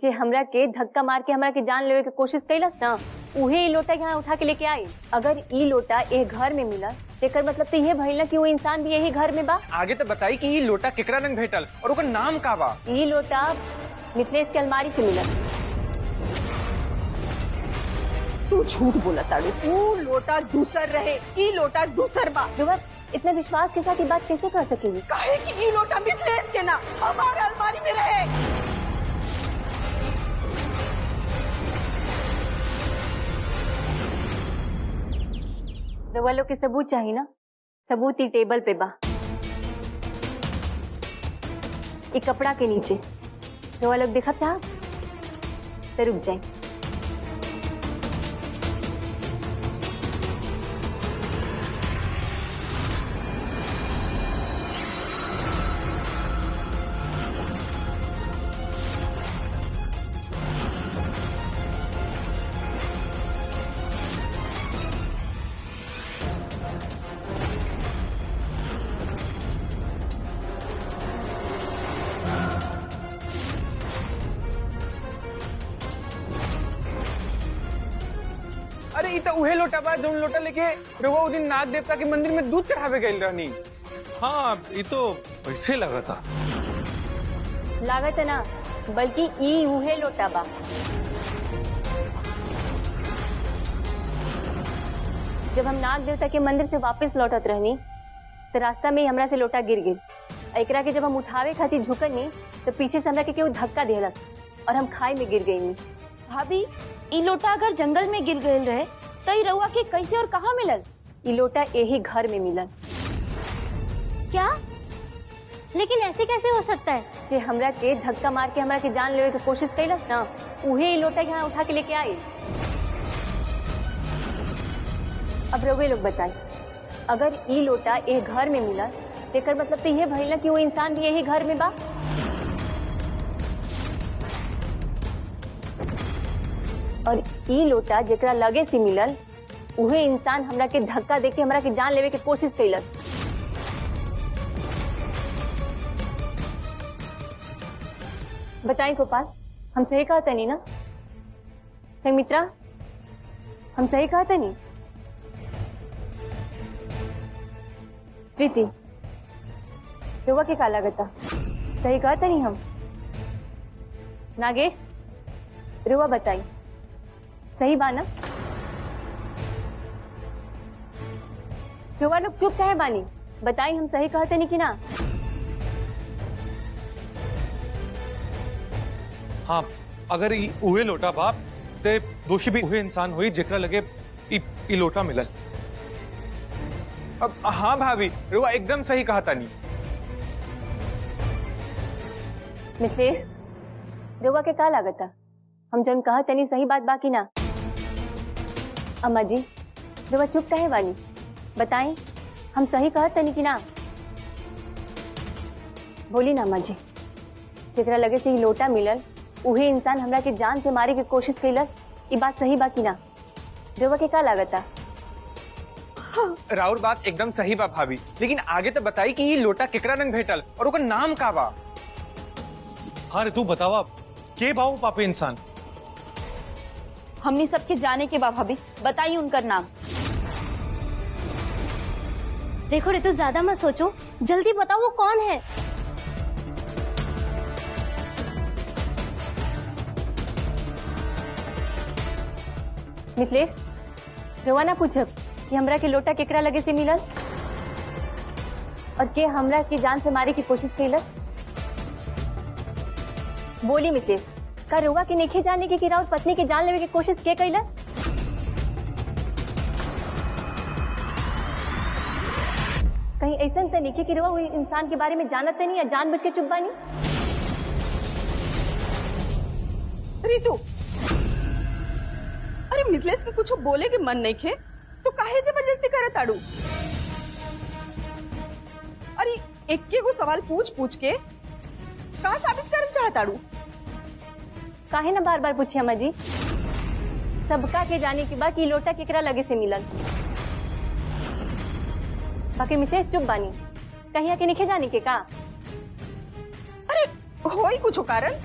जे हमरा के धक्का मार के हमरा के जान लेवे के कोशिश कैलस ना, उहे ई लोटा यहाँ उठा के लेके आई। अगर ई लोटा ए घर में मिला तेकर मतलब तो ये भइल ना कि वो इंसान भी यही घर में बा। आगे तो बताई कि ई लोटा केकरा रंग भेटल और ओकर नाम का बा? ई लोटा मिथिलेश के अलमारी से मिला। तू झूठ बोला ताड़ू, तू लोटा दूसर रहे, ई लोटा दूसर बा। ध्रुवा इतना विश्वास के साथ ये बात कैसे कर सकेगी? काहे कि ई लोटा मिथिलेश के ना हमारे अलमारी में रहे। ध्रुवा लोग के सबूत चाहिए ना, सबूत ही टेबल पे बा, एक कपड़ा के नीचे। ध्रुवा लोग देखा चाह तो रुक जाए। अरे ई तो उहे लोटा बा जौन लोटा लेके रउआ उ दिन नाग देवता के मंदिर में दूध चढ़ावे गइल रहनी। हाँ ये तो वैसे लगा था। लागत है ना, बल्कि ई उहे लोटा बा। जब हम नाग देवता के मंदिर से वापस लौटत रहनी तो रास्ता में ही हमरा से लोटा गिर गई। एकरा के जब हम उठावे खातिर झुकनी तो पीछे से हमरा के केहू धक्का देहलस और हम खाई में गिर गई। भाभी ई लोटा अगर जंगल में गिर गयल रहे तो ई रउआ के कैसे और कहाँ मिलल? ई लोटा यही घर में मिलल। क्या? लेकिन ऐसे कैसे हो सकता है? जे हमरा के धक्का मार के हमरा के जान लेवे की कोशिश कैलस ना, उहे ई लोटा यहाँ उठा के लेके आई। अब रउए लोग बताई, अगर ई लोटा ए घर में मिला तेकर मतलब तो ये भइल ना कि वो इंसान भी यही घर में बा। और ई लोटा जेकरा लगे से मिलल उहे इंसान हमरा के धक्का देके हमरा के जान लेवे के कोशिश कैलस। बताई गोपाल, हम सही कहा तनी ना? संगमित्रा, हम सही कहा तनी? प्रीति, रुआ के का लागता? सही कहा तनी हम? नागेश, रुआ बताई सही बाना? रुआ लोग चुप कहे बानी? बताई हम सही कहते नहीं कि ना? हाँ अगर ई उहे लोटा बाप ते दोषी भी उहे इंसान हुई जेकरा लगे ई लोटा मिलल। अब हाँ भाभी, रउआ एकदम सही कहा तानी। मिथिलेश, रुआ के का लागता? हम जन कहा तनी सही बात बाकी ना? अम्मा जी, रुआ चुप कहे बानी? बताएं हम सही कहा तनी कि ना? बोली ना अम्मा जी, जेकरा लगे से ही लोटा मिलल उहे इंसान हमरा के जान से मारे के कोशिश कैलस, ये बात सही बाकी ना? रुआ के का लागता? राउर बात एकदम सही बा भाभी, लेकिन आगे तो बताई कि ये लोटा केकरा रंग भेटल और ओकर नाम का बा? हाँ रे तू बतावा के बाऊ पापे इंसान? हमनी सबके जाने के बा भाभी, बताइए उनका नाम। देखो ऋतु, ज्यादा मत सोचो, जल्दी बताओ वो कौन है। मिथिलेश, रुआ ना पूछब कि हमरा के लोटा केकरा लगे से मिलल और के हमरा के जान से मारे की कोशिश कैलस? बोली मिथिलेश, का रुआ के नेखे जाने के कि राउत पत्नी के जान लेवे की कोशिश के कैलस? कहीं ऐसा तो नहीं कि रुआ वही इंसान के बारे में जानत नहीं या जानबूझ के चुप बानी? रितु, अरे मिथिलेश के कुछ बोले के मन नहीं खे तो काहे जबरदस्ती करत आड़ू? अरे एक को सवाल पूछ पूछ के का साबित करना चाहत आड़ू? काहे ना बार बार पूछे अम्मा जी? सबका के जाने के बाद कि लोटा केकरा लगे से मिलल। बाकी मिसेज चुप बानी, कहीं के निखे जाने के का? अरे हो ही कुछ कारण?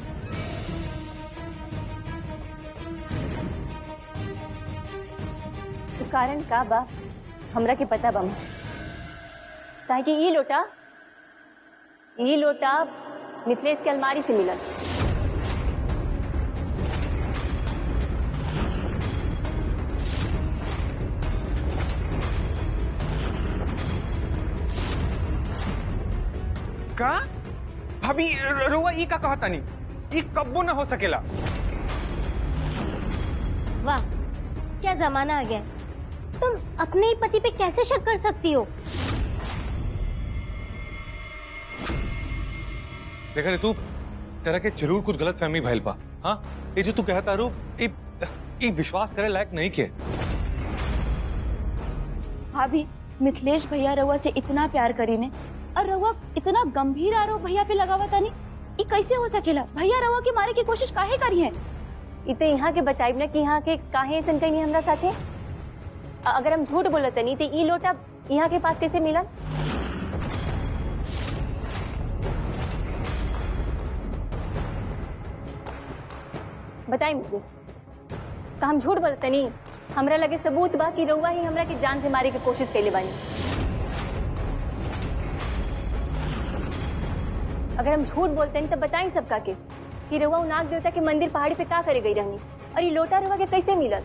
कारण का बा हमरा के पता बा काहे कि ई लोटा मिथिलेश के अलमारी से मिलल। का भाभी रुआ ई का कहता नहीं, ई कब्बो ना हो सकेला। वाह, क्या जमाना आ गया। तुम अपने ही पति पे कैसे शक कर सकती हो? देखा रे तू तेरा के जरूर कुछ गलत फहमी भइल बा। हाँ, ये जो तू कहता रू ई विश्वास करे लायक नहीं के। भाभी मिथिलेश भैया रउआ से इतना प्यार करी ने और रउआ इतना गंभीर आरोप भैया पे लगावा तानी, ये कैसे हो सकेला? भैया रउआ के मारे की कोशिश काहे करी है? इते यहाँ के बताइब ना कि यहाँ के काहे ऐसन कहीं हमरा साथे। अगर हम झूठ बोलते नहीं तो ई लोटा यहाँ के पास कैसे मिलल? बताई मुझे, का हम झूठ बोलते नहीं? हमरा लगे सबूत बा कि रउआ ही हमरा की जान से मारे की कोशिश कैले बानी। अगर हम झूठ बोलते नहीं तो बताई सबका के कि रउआ नाग देवता के मंदिर पहाड़ी पे का करे गई रहनी और ये लोटा रउआ के कैसे मिलल?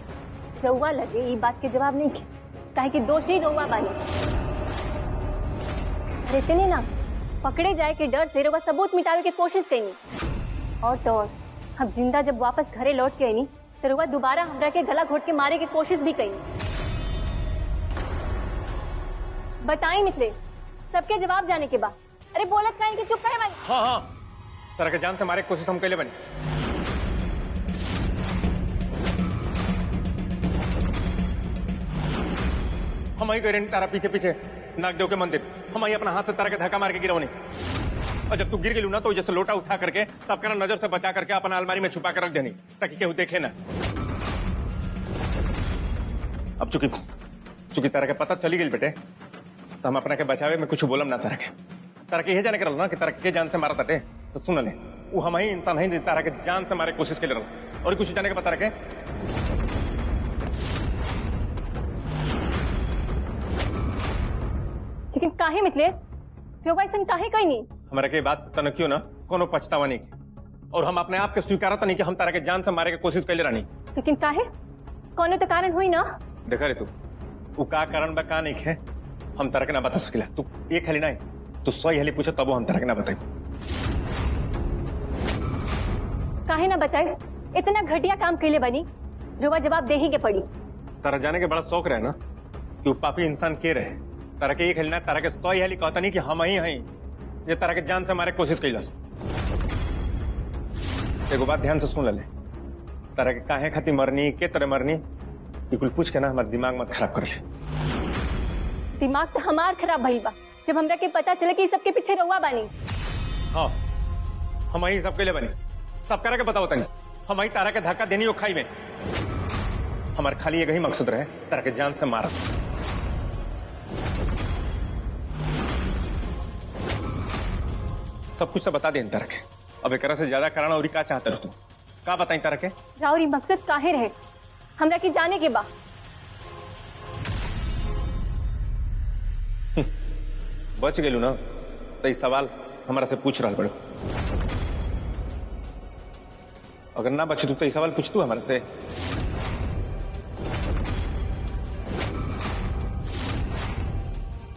रउआ लगे ये बात के जवाब नहीं के, काहे कि दोषी रउआ बानी। अरे चले ना, पकड़े जाए के डर से रउआ सबूत मिटावे की कोशिश कईनी। और तो और अब जिंदा जब वापस घरे लौट के आईनी तो रउआ दोबारा हमरा के गला घोट के मारे की कोशिश भी कईनी। बताई मिथिलेश, सबके जवाब जाने के बाद। अरे बोलत काहे कि चुप काहे बानी? हाँ हाँ, तरह के जान से मारे की कोशिश हम कैले बनी। हम ही गए तारा पीछे पीछे नागदेव के मंदिर, हम ही अपना हाथ से तारा के धक्का मार के गिरवनी। और जब तू गिर गई ना तो जैसे लोटा उठा करके सबका ना नजर से बचा करके अपना अलमारी में छुपा कर रख देनी ताकि केहू देखे ना। अब चूंकि तारा के पता चली गई बेटे, तो हम अपना के बचावे में कुछ बोलम ना तारा के यह जाने के ना कि तारा के जान से मारा ताटे। तो सुन ले, वो हम ही इंसान ही तारा के जान से मारे कोशिश के लिए रहा और कुछ जाने के बता रखे। लेकिन काहे मिथिलेश, जो ऐसा काहे कहीं नहीं? हमारे के बात तन क्यों ना कोनो पछतावा नहीं, और हम अपने आप के स्वीकारता नहीं कि हम तारा के जान से मारे के कोशिश कैले रहनी। लेकिन काहे? कोनो तो कारण हुई ना? देखा रे तू, वो का कारण बा का नहीं है हम तारा के ना बता सकिला। तू एक हाली नहीं, तू 100 हाली पूछो तब हम तारा के ना बताई। काहे ना बताए? इतना घटिया काम कैले बनी, रुआ जवाब दे ही के पड़ी। तारा जाने के बड़ा शौक रहे ना कि वो पापी इंसान के रहे। तारा के एक हाली ना, तारा के 100 हाली कहता नहीं कि हम ही हैं ये तारा के जान से मारे कोशिश कैलस। एगो बात ध्यान से सुन ले, तारा के काहे खाती मरनी, के तरह मरनी, बिल्कुल पूछ के ना हमारा दिमाग मत खराब कर ले। दिमाग तो हमार खराब भइल बा जब हमरा के पता चले कि सबके पीछे रउआ बानी। हाँ, हम ही सबके लिए बनी, सब करा के बताओ तनी। हम ही तारा के धक्का देनी खाई में, हमारे खाली एक ही मकसद रहे, तारा के जान से मारा। सब कुछ तो बता दे तारा के, अब एक से ज्यादा कारण और का चाहते रहो तुम? का बताई तारा के? राउरी मकसद काहे रहे हमरा की जाने के बा? बच गेलू ना तो ये सवाल हमारा से पूछ रहा बड़ो। अगर ना बच तू तो ये सवाल पूछ तू हमारे से।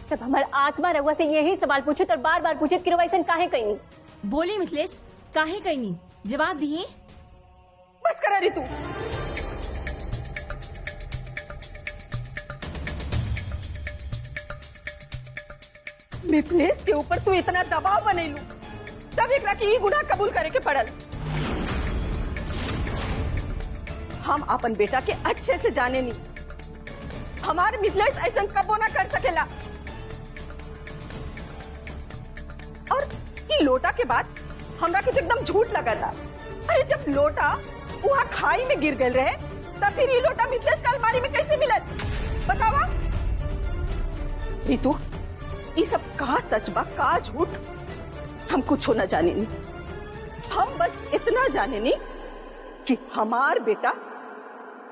जब हमारा आत्मा रउआ से यही सवाल पूछे तो बार बार पूछे कि रउआ ऐसा काहे कहीं? बोली मिथिलेश, काहे कहीं? जवाब दिए। बस करा ऋतु, मिथिलेश के ऊपर तू इतना दबाव बनैलू तब एकरा के ई गुनाह कबूल करे के पड़ल। हम अपन बेटा के अच्छे से जाने नहीं, हमार मिथिलेश ऐसा कबो ना कर सकेला। और ई लोटा के बाद हमरा के तो एकदम झूठ लगा था। अरे जब लोटा वहाँ खाई में गिर गए रहे तब फिर ये लोटा मिथिलेश का अलमारी में कैसे मिलल? बतावा ऋतु, ये सब का सच बा का झूठ हम कुछ न जाने नहीं। हम बस इतना जाने नहीं कि हमार बेटा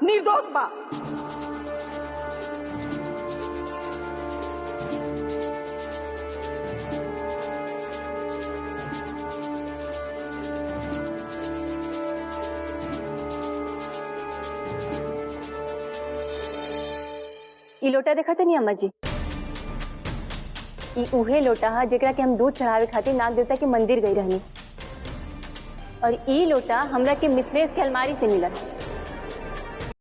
निर्दोष बा। ई लोटा देखा था नहीं अम्मा जी? ई उहे लोटा हा जेकरा के हम दूध चढ़ावे खातिर नाग देवता के मंदिर गई रहनी, और ई लोटा हमरा के मिथिलेश के अलमारी से मिलल।